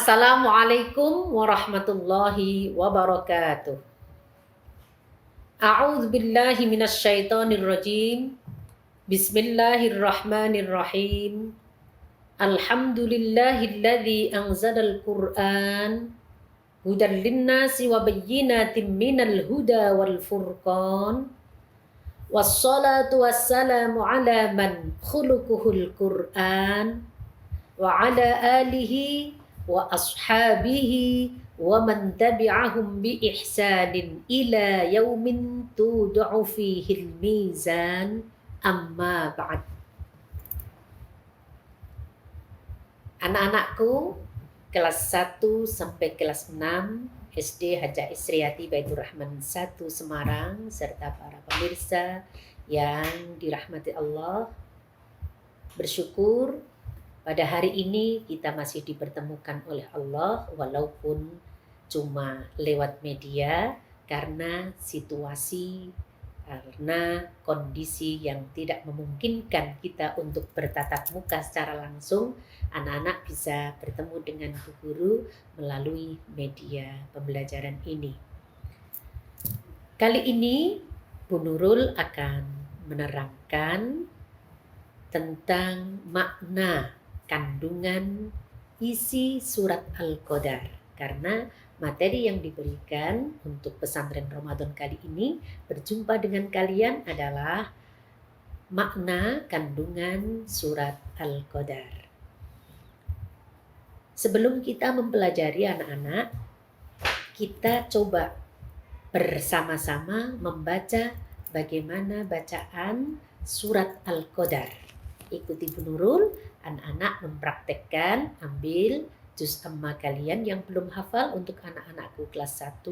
Assalamualaikum warahmatullahi wabarakatuh. A'udzu billahi minasyaitonir rajim. Bismillahirrahmanirrahim. Alhamdulillahilladzi anzalal Qur'an hudan linnasi wa bayyinatin minal huda wal furqan. Wassalatu wassalamu ala man khuluquhul Qur'an wa ala alihi wa ashabihi wa man tabi'ahum bi ihsanin ila yaumin tud'u fihil mizan, amma ba'd. Anak-anakku kelas 1 sampai kelas 6 SD Hajah Isriyati Baitur Rahman 1 Semarang serta para pemirsa yang dirahmati Allah, bersyukur pada hari ini kita masih dipertemukan oleh Allah walaupun cuma lewat media karena situasi, karena kondisi yang tidak memungkinkan kita untuk bertatap muka secara langsung. Anak-anak bisa bertemu dengan Bu Guru melalui media pembelajaran ini. Kali ini Bu Nurul akan menerangkan tentang makna kandungan isi surat Al-Qadar, karena materi yang diberikan untuk pesantren Ramadan kali ini berjumpa dengan kalian adalah makna kandungan surat Al-Qadar. Sebelum kita mempelajari anak-anak, kita coba bersama-sama membaca bagaimana bacaan surat Al-Qadar. Ikuti Bu Nurul, anak-anak mempraktekkan, ambil juz amma kalian yang belum hafal untuk anak-anakku kelas 1,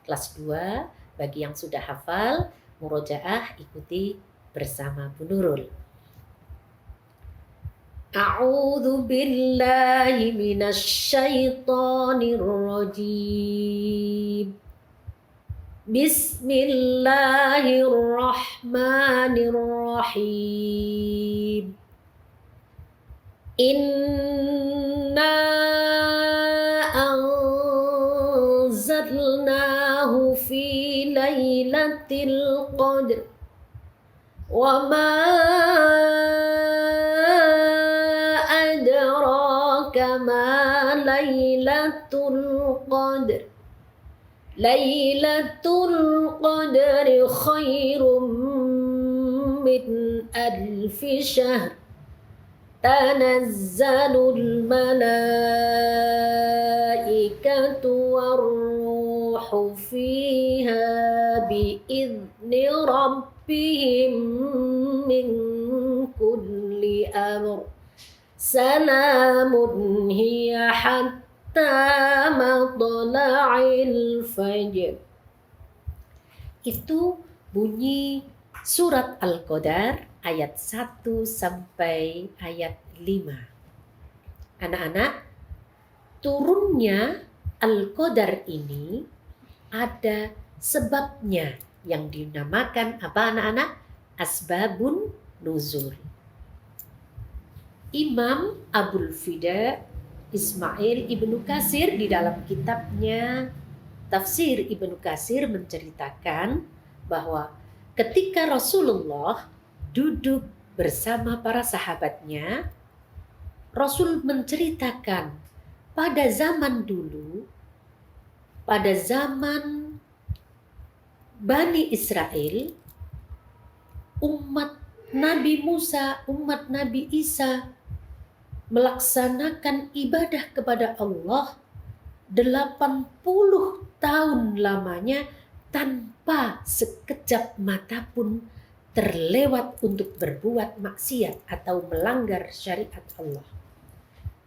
kelas 2. Bagi yang sudah hafal, murojaah ikuti bersama Bu Nurul. A'udzu billahi minasyaitonir rajim. Bismillahirrahmanirrahim. Inna anzalnahu fi lailatul qadr wa ma adraka ma lailatul qadr. Lailatul qadri khairum min alfi syahr. Tanazzalul malaikatu warruhu fiha biizni rabbihim min kulli amr. Salamun hiya hatta matla'il fajr. Itu bunyi surat Al-Qadar ayat 1 sampai ayat 5. Anak-anak, turunnya Al-Qadar ini ada sebabnya yang dinamakan apa anak-anak? Asbabun nuzul. Imam Abul Fida Ismail Ibnu Katsir di dalam kitabnya Tafsir Ibnu Katsir menceritakan bahwa ketika Rasulullah duduk bersama para sahabatnya, Rasul menceritakan pada zaman dulu, pada zaman Bani Israel, umat Nabi Musa, umat Nabi Isa melaksanakan ibadah kepada Allah 80 tahun lamanya tanpa sekejap mata pun terlewat untuk berbuat maksiat atau melanggar syariat Allah.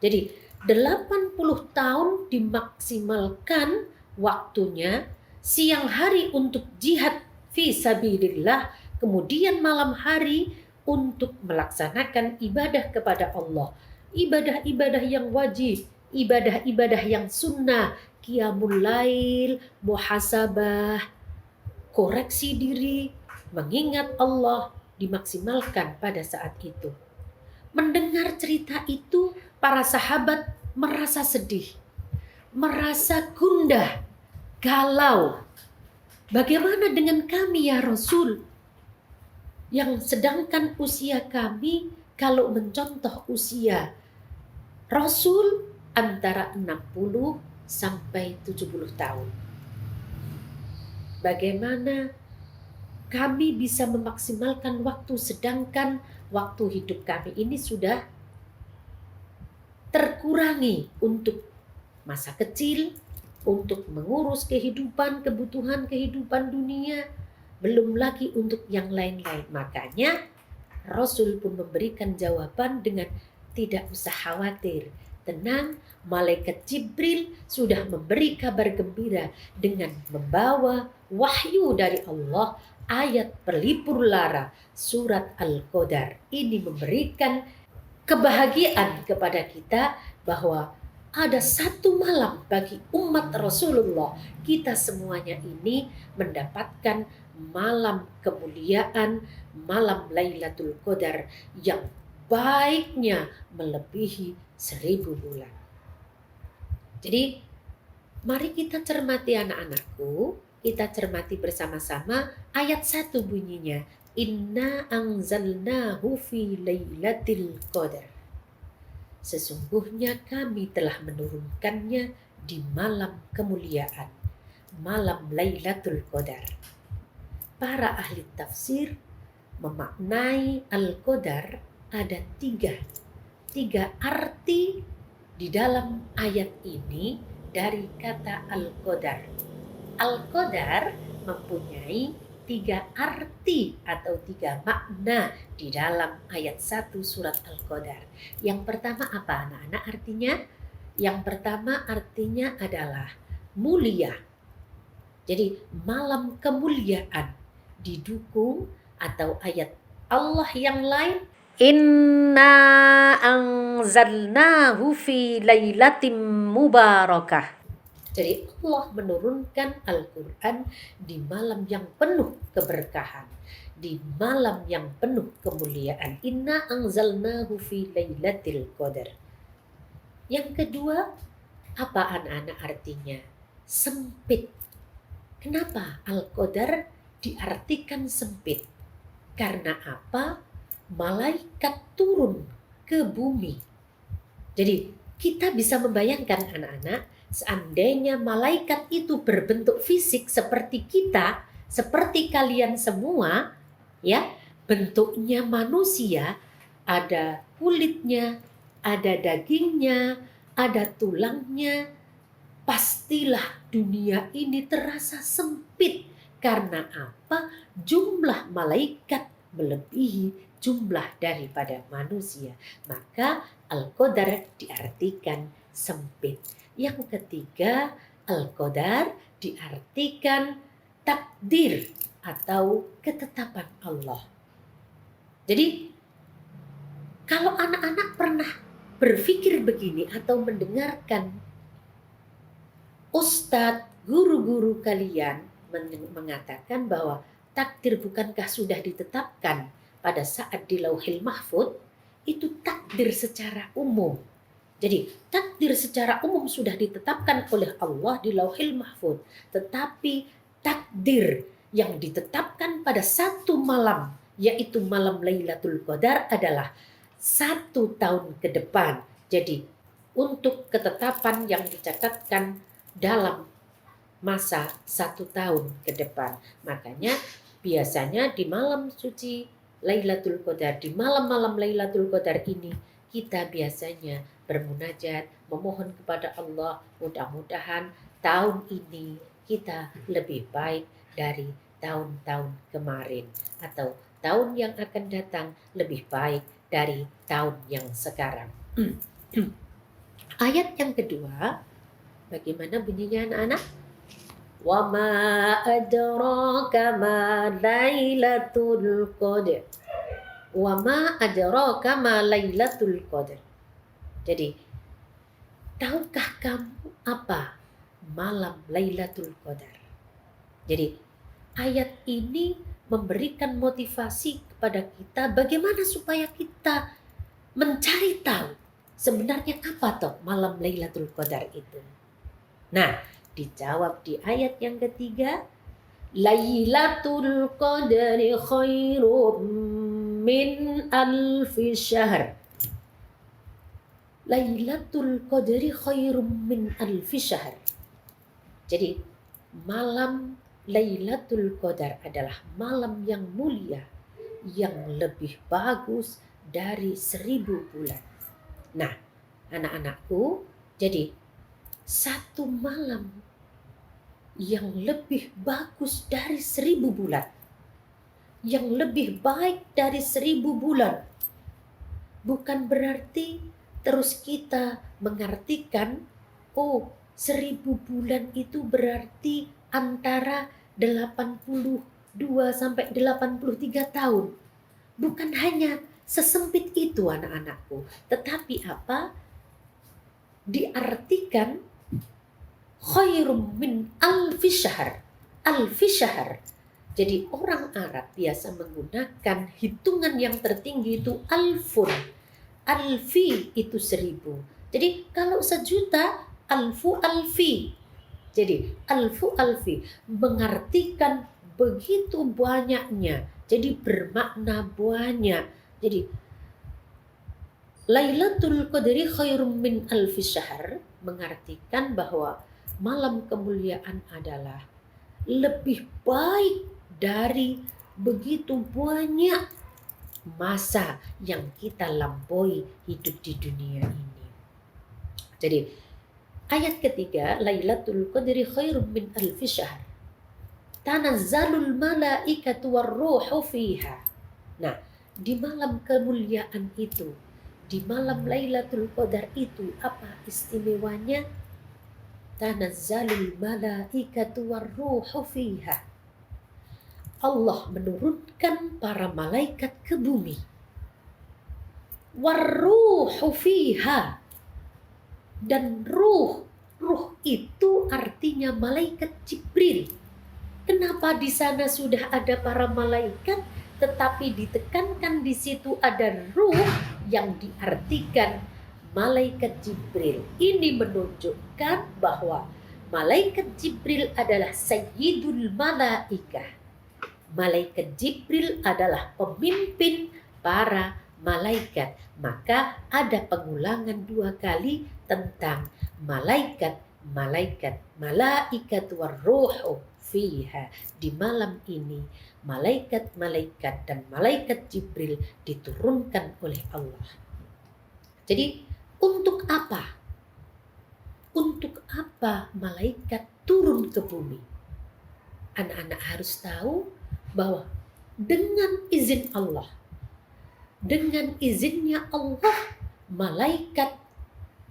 Jadi 80 tahun dimaksimalkan waktunya, siang hari untuk jihad fi sabilillah, kemudian malam hari untuk melaksanakan ibadah kepada Allah. Ibadah-ibadah yang wajib, ibadah-ibadah yang sunnah, qiyamul lail, muhasabah, koreksi diri, mengingat Allah dimaksimalkan pada saat itu. Mendengar cerita itu, para sahabat merasa sedih. merasa gundah, galau. Bagaimana dengan kami ya Rasul? Yang sedangkan usia kami kalau mencontoh usia Rasul antara 60 sampai 70 tahun. Bagaimana kami bisa memaksimalkan waktu sedangkan waktu hidup kami ini sudah terkurangi untuk masa kecil, untuk mengurus kehidupan, kebutuhan kehidupan dunia, belum lagi untuk yang lain-lain. Makanya Rasul pun memberikan jawaban dengan tidak usah khawatir, tenang, malaikat Jibril sudah memberi kabar gembira dengan membawa wahyu dari Allah, ayat pelipur lara surat Al-Qadar. Ini memberikan kebahagiaan kepada kita bahwa ada satu malam bagi umat Rasulullah, kita semuanya ini mendapatkan malam kemuliaan, malam Lailatul Qadar yang baiknya melebihi 1000 bulan. Jadi mari kita cermati anak-anakku, kita cermati bersama-sama ayat 1 bunyinya. Inna anzalnahu fi lailatul qadar. Sesungguhnya kami telah menurunkannya di malam kemuliaan, malam Lailatul Qadar. Para ahli tafsir memaknai Al-Qadar ada tiga arti di dalam ayat ini dari kata Al-Qadar. Al-Qadar mempunyai 3 arti atau 3 makna di dalam ayat 1 surat Al-Qadar. Yang pertama apa anak-anak artinya? Yang pertama artinya adalah mulia. Jadi malam kemuliaan didukung atau ayat Allah yang lain. Inna anzalnahu fi lailatin mubarakah. Jadi Allah menurunkan Al-Quran di malam yang penuh keberkahan, di malam yang penuh kemuliaan. Inna anzalnahu fi lailatul qadar. Yang kedua, apa anak-anak artinya? Sempit. Kenapa Al-Qadar diartikan sempit? Karena apa? Malaikat turun ke bumi. Jadi kita bisa membayangkan anak-anak, seandainya malaikat itu berbentuk fisik seperti kita, seperti kalian semua, ya, bentuknya manusia, ada kulitnya, ada dagingnya, ada tulangnya, pastilah dunia ini terasa sempit. Karena apa? Jumlah malaikat melebihi jumlah daripada manusia. Maka Al-Qadar diartikan sempit. Yang ketiga, Al-Qadar diartikan takdir atau ketetapan Allah. Jadi kalau anak-anak pernah berpikir begini atau mendengarkan ustadz, guru-guru kalian mengatakan bahwa takdir bukankah sudah ditetapkan pada saat di Lauhil Mahfuz, itu takdir secara umum. Jadi takdir secara umum sudah ditetapkan oleh Allah di Lauhil Mahfuz. Tetapi takdir yang ditetapkan pada satu malam, yaitu malam Lailatul Qadar adalah 1 tahun ke depan. Jadi untuk ketetapan yang dicatatkan dalam masa 1 tahun ke depan. Makanya biasanya di malam suci Lailatul Qadar, di malam-malam Lailatul Qadar ini kita biasanya bermunajat, memohon kepada Allah, mudah-mudahan tahun ini kita lebih baik dari tahun-tahun kemarin, atau tahun yang akan datang lebih baik dari tahun yang sekarang. Ayat yang kedua, bagaimana bunyinya anak-anak? Wa ma adraka ma Lailatul Qadar. Wa ma adraka ma Lailatul Qadar. Jadi, tahukah kamu apa malam Lailatul Qadar? Jadi, ayat ini memberikan motivasi kepada kita bagaimana supaya kita mencari tahu sebenarnya apa toh malam Lailatul Qadar itu. Nah, dijawab di ayat yang ketiga, Lailatul Qadri khairum min alfi syahr. Lailatul Qadri khairum min alfi syahr. Jadi malam Lailatul Qadar adalah malam yang mulia, yang lebih bagus dari 1000 bulan. Nah, anak-anakku, jadi satu malam yang lebih bagus dari 1000 bulan, yang lebih baik dari 1000 bulan, bukan berarti terus kita mengartikan, oh 1000 bulan itu berarti antara 82 sampai 83 tahun. Bukan hanya sesempit itu anak-anakku, tetapi apa? Diartikan khairum min alfi syahr. Alfi syahr. Jadi orang Arab biasa menggunakan hitungan yang tertinggi itu alfun. Alfi itu 1000. Jadi kalau 1.000.000, alfu alfi. Jadi alfu alfi mengartikan begitu banyaknya. Jadi bermakna banyak. Jadi Lailatul Qadri khairum min alfi syahr mengartikan bahwa malam kemuliaan adalah lebih baik dari begitu banyak masa yang kita lampaui hidup di dunia ini. Jadi ayat ketiga, Lailatul Qadri khairum min alfi syahr. Tanazzalul malaikatu warruhu fiha. Nah, di malam kemuliaan itu, di malam Lailatul Qadar itu apa istimewanya? Tanazzalul malaikatu warruhu fiha. Allah menurunkan para malaikat ke bumi. Warruhu fiha. Dan ruh itu artinya malaikat Jibril. Kenapa di sana sudah ada para malaikat, tetapi ditekankan di situ ada ruh yang diartikan malaikat Jibril? Ini menunjukkan bahwa malaikat Jibril adalah sayyidul malaikah. Malaikat Jibril adalah pemimpin para malaikat. Maka ada pengulangan 2 kali tentang malaikat, malaikat warruhu fiha. Di malam ini malaikat-malaikat dan malaikat Jibril diturunkan oleh Allah. Jadi untuk apa? Untuk apa malaikat turun ke bumi? Anak-anak harus tahu bahwa dengan izin Allah, dengan izinnya Allah, malaikat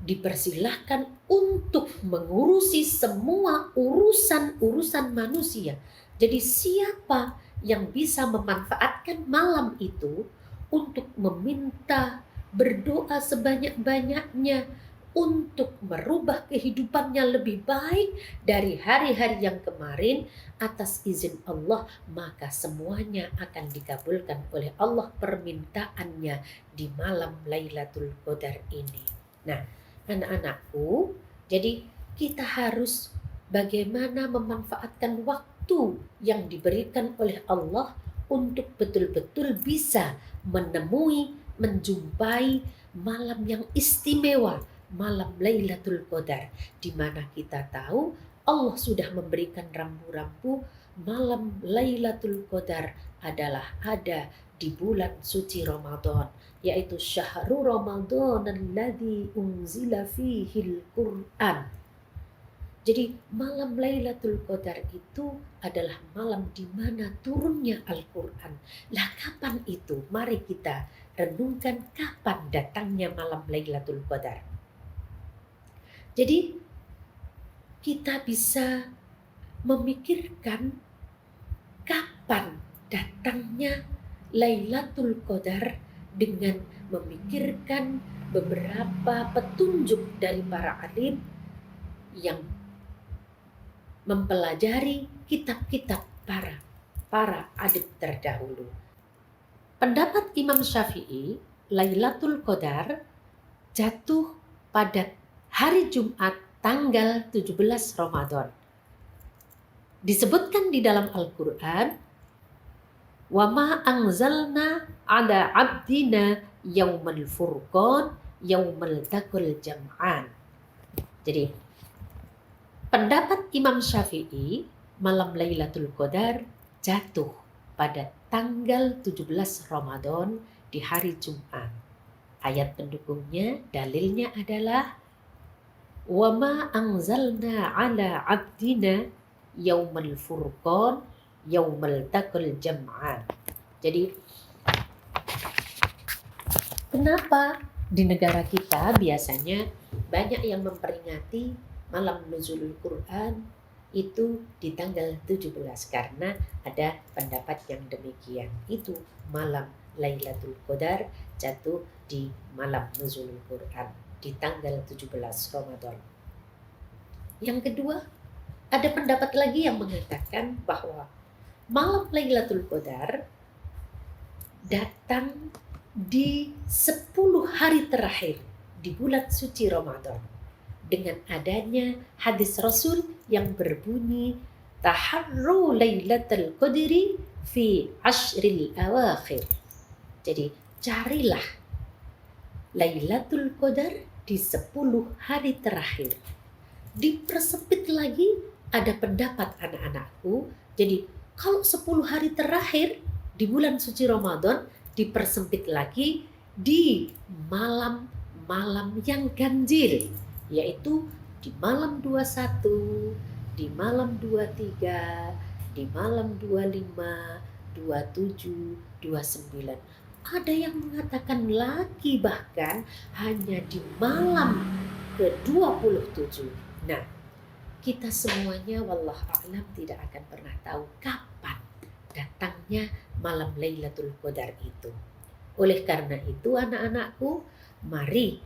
dipersilahkan untuk mengurusi semua urusan-urusan manusia. Jadi siapa yang bisa memanfaatkan malam itu untuk meminta, berdoa sebanyak-banyaknya, untuk merubah kehidupannya lebih baik dari hari-hari yang kemarin atas izin Allah, maka semuanya akan dikabulkan oleh Allah permintaannya di malam Lailatul Qadar ini. Nah, anak-anakku, jadi kita harus bagaimana memanfaatkan waktu yang diberikan oleh Allah untuk betul-betul bisa menemui, menjumpai malam yang istimewa, malam Lailatul Qadar, di mana kita tahu Allah sudah memberikan rambu-rambu malam Lailatul Qadar adalah ada di bulan suci Ramadan, yaitu syahrul Ramadan alladzi unzila fihil Qur'an. Jadi malam Lailatul Qadar itu adalah malam di mana turunnya Al-Qur'an. Lah kapan itu? Mari kita renungkan kapan datangnya malam Lailatul Qadar. Jadi kita bisa memikirkan kapan datangnya Lailatul Qadar dengan memikirkan beberapa petunjuk dari para alim yang mempelajari kitab-kitab para alim terdahulu. Pendapat Imam Syafi'i, Lailatul Qadar jatuh pada hari Jumat tanggal 17 Ramadan. Disebutkan di dalam Al-Quran, wa ma anzalna ala abdina yaumal furqan yaumal taqal jam'an. Jadi pendapat Imam Syafi'i, malam Lailatul Qadar jatuh pada tanggal 17 Ramadan di hari Jumat. Ayat pendukungnya, dalilnya adalah wa ma anzalna ala abdina yaumal furqan yaumal taqal jam'an. Jadi kenapa di negara kita biasanya banyak yang memperingati malam nuzulul Quran itu di tanggal 17, karena ada pendapat yang demikian. Itu malam Lailatul Qadar jatuh di malam nuzulul Quran di tanggal 17 Ramadan. Yang kedua, ada pendapat lagi yang mengatakan bahwa malam Lailatul Qadar datang di 10 hari terakhir di bulan suci Ramadan, dengan adanya hadis Rasul yang berbunyi taharru lailatul qadri fi ashril awakhir. Jadi carilah Lailatul Qadar di 10 hari terakhir. Dipersempit lagi, ada pendapat anak-anakku, jadi kalau 10 hari terakhir di bulan suci Ramadan dipersempit lagi di malam-malam yang ganjil, yaitu di malam 21, di malam 23, di malam 25, 27, 29. Ada yang mengatakan lagi bahkan hanya di malam ke-27. Nah, kita semuanya wallah a'lam tidak akan pernah tahu kapan datangnya malam Lailatul Qadar itu. Oleh karena itu anak-anakku, mari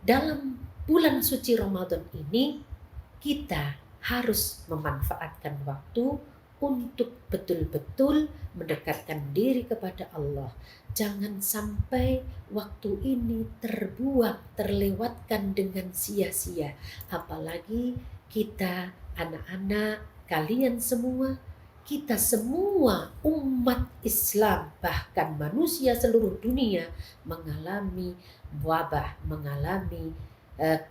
dalam bulan suci Ramadan ini kita harus memanfaatkan waktu untuk betul-betul mendekatkan diri kepada Allah. Jangan sampai waktu ini terbuang, terlewatkan dengan sia-sia. Apalagi kita anak-anak, kalian semua, kita semua umat Islam, bahkan manusia seluruh dunia mengalami wabah, mengalami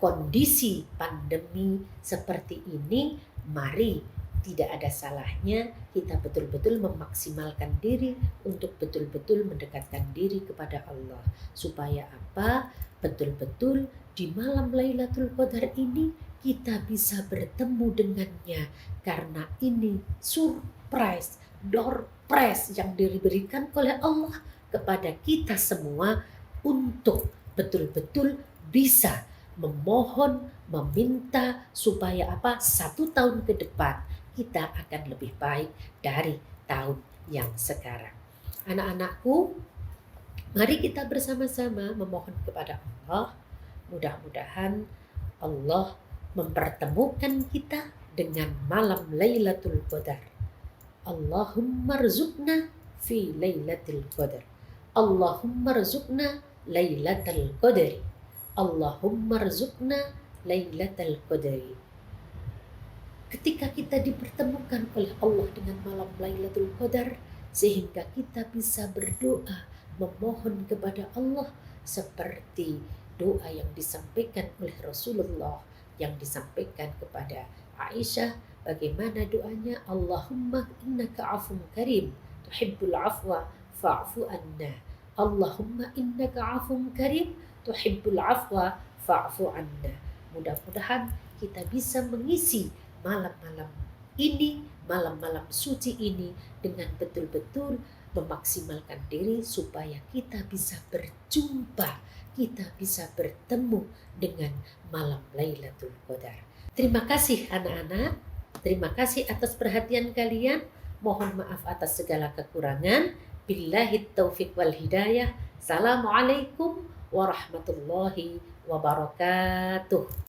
kondisi pandemi seperti ini. Mari, tidak ada salahnya kita betul-betul memaksimalkan diri untuk betul-betul mendekatkan diri kepada Allah. Supaya apa? Betul-betul di malam Lailatul Qadar ini kita bisa bertemu dengannya, karena ini surprise, door prize yang diberikan oleh Allah kepada kita semua untuk betul-betul bisa memohon, meminta supaya apa? 1 tahun ke depan kita akan lebih baik dari tahun yang sekarang. Anak-anakku, mari kita bersama-sama memohon kepada Allah. Mudah-mudahan Allah mempertemukan kita dengan malam Lailatul Qadar. Allahumma rzuqna fi Lailatul Qadar. Allahumma rzuqna Lailatul Qadar. Allahumma rzuqna Lailatul Qadar. Ketika kita dipertemukan oleh Allah dengan malam Lailatul Qadar, sehingga kita bisa berdoa, memohon kepada Allah seperti doa yang disampaikan oleh Rasulullah, yang disampaikan kepada Aisyah. Bagaimana doanya? Allahumma innaka afun karim tuhibbul afwa fa'fu anna. Allahumma innaka afun karim tuhibbul afwa fa'fu anna. Mudah-mudahan kita bisa mengisi malam-malam ini, malam-malam suci ini dengan betul-betul memaksimalkan diri supaya kita bisa berjumpa, kita bisa bertemu dengan malam Lailatul Qadar. Terima kasih anak-anak, terima kasih atas perhatian kalian. Mohon maaf atas segala kekurangan. Billahi taufiq wal hidayah. Assalamualaikum warahmatullahi wabarakatuh.